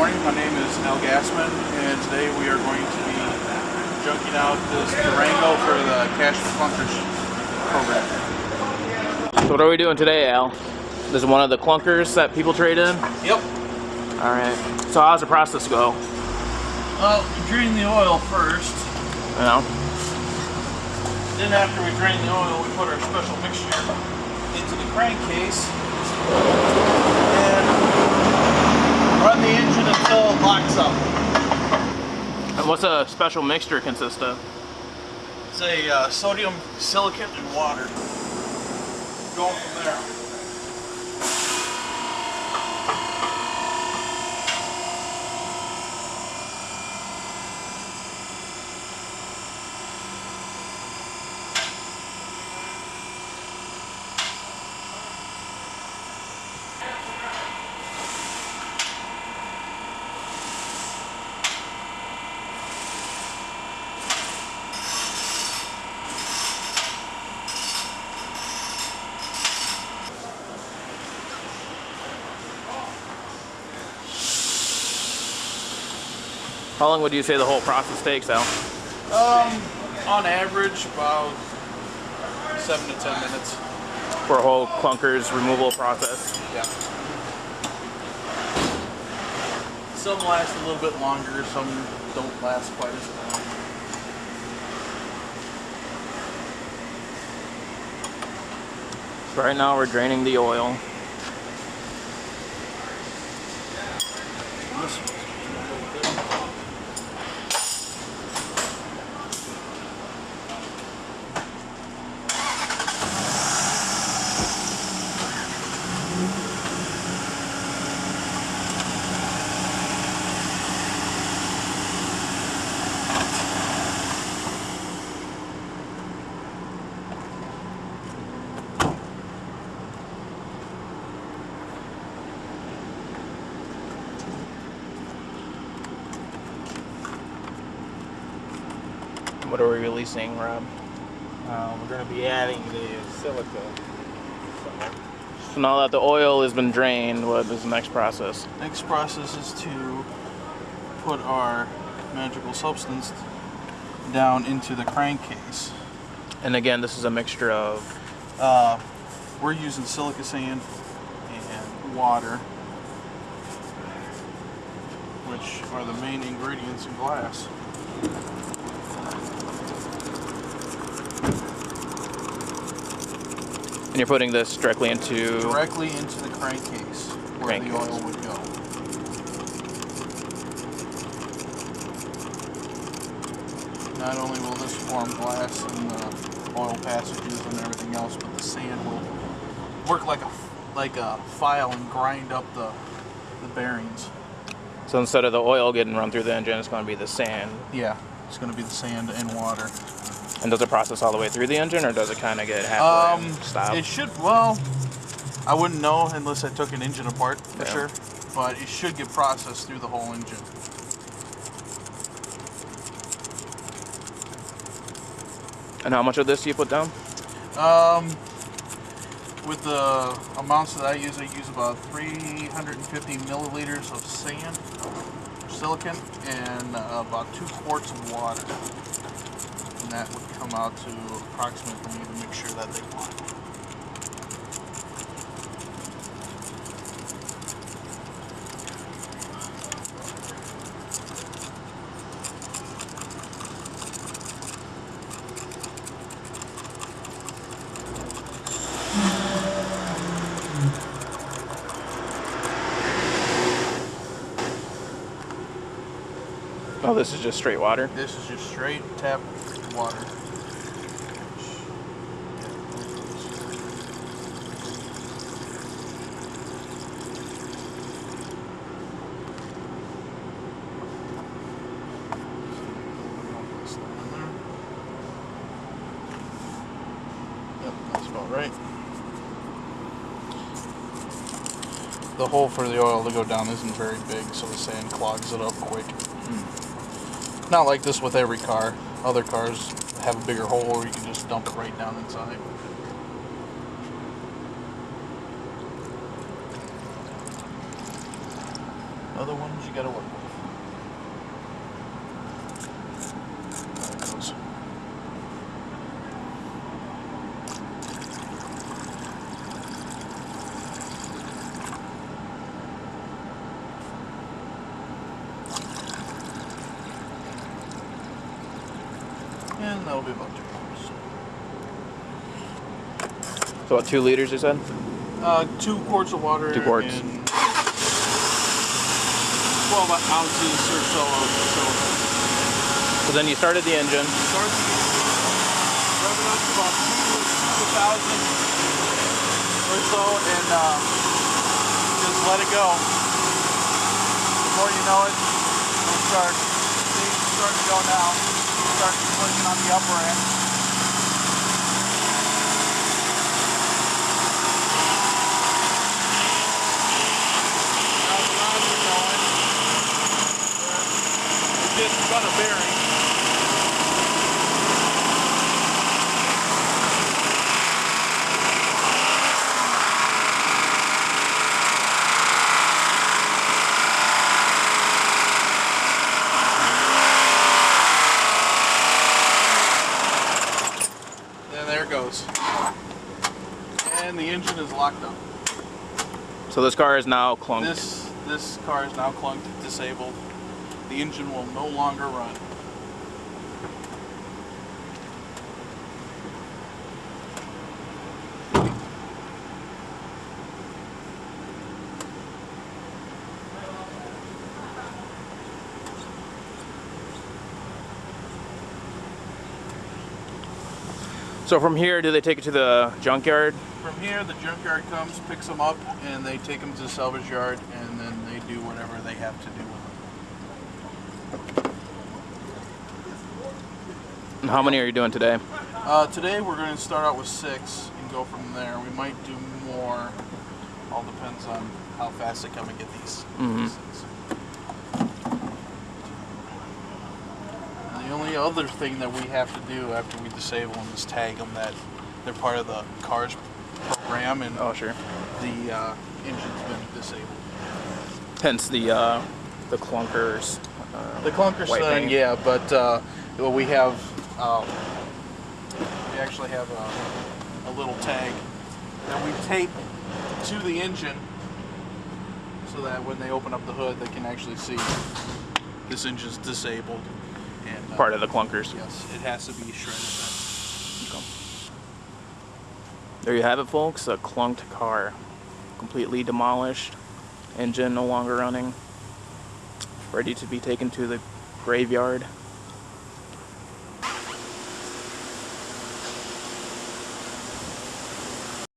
morning. My name is Gassman, and today we are going to be junking out this Durango for the Cash for Clunkers program. So what are we doing today, Al? This is one of the Clunkers that people trade in? Yep. Alright. So how's the process go? Well, we drain the oil first. Yeah. Then after we drain the oil, we put our special mixture into the crankcase and run the engine until it locks up. And what's a special mixture consist of? It's a sodium silicate and water. Going from there. How long would you say the whole process takes, Al? On average, about 7 to 10 minutes. For a whole Clunkers removal process? Yeah. Some last a little bit longer, some don't last quite as long. So right now we're draining the oil. What are we releasing, Rob? We're going to be adding the silica. So now that the oil has been drained, what is the next process? Next process is to put our magical substance down into the crankcase. And again, this is a mixture of... We're using silica sand and water, which are the main ingredients in glass. And you're putting this directly into... Directly into the crankcase where the oil would go. Not only will this form glass in the oil passages and everything else, but the sand will work like a file and grind up the bearings. So instead of the oil getting run through the engine, it's going to be the sand. Yeah, it's going to be the sand and water. And does it process all the way through the engine, or does it kind of get halfway and stop? It should, well, I wouldn't know unless I took an engine apart, for sure. But it should get processed through the whole engine. And how much of this do you put down? With the amounts that I use about 350 milliliters of sand, silicon, and about 2 quarts of water. And that would come out to approximately the mixture that they want. Oh, this is just straight water? This is just straight tap water. Yep, that's about right. The hole for the oil to go down isn't very big, so the sand clogs it up quick. Not like this with every car. Other cars have a bigger hole where you can just dump it right down inside. Other ones you gotta work with. There it goes. And that'll be about 2 quarts. So what, 2 liters you said? 2 quarts of water. 2 quarts. And 12 ounces or so of silicone. So then you started the engine. Start the engine, rev it up to about 2,000 or so, and just let it go. Before you know it, it'll start. See, it's starting to go now. Start pushing on the upper end. Now the rods are going. It just got a bearing. There it goes. And the engine is locked up. So this car is now clunked. This car is now clunked, disabled. The engine will no longer run. So from here, do they take it to the junkyard? From here, the junkyard comes, picks them up, and they take them to the salvage yard, and then they do whatever they have to do with them. And how many are you doing today? Today we're going to start out with 6 and go from there. We might do more. All depends on how fast they come and get these. These things. And the only other thing that we have to do after we disable them is tag them that they're part of the car's program, and Oh, sure. the engine's been disabled. Hence the clunkers. The Clunkers white thing, thing. yeah, but well, we have we actually have a little tag that we tape to the engine so that when they open up the hood, they can actually see this engine's disabled. And Part of the clunkers. yes, it has to be shredded. Okay. There you have it, folks. A clunked car, completely demolished, engine no longer running, ready to be taken to the graveyard.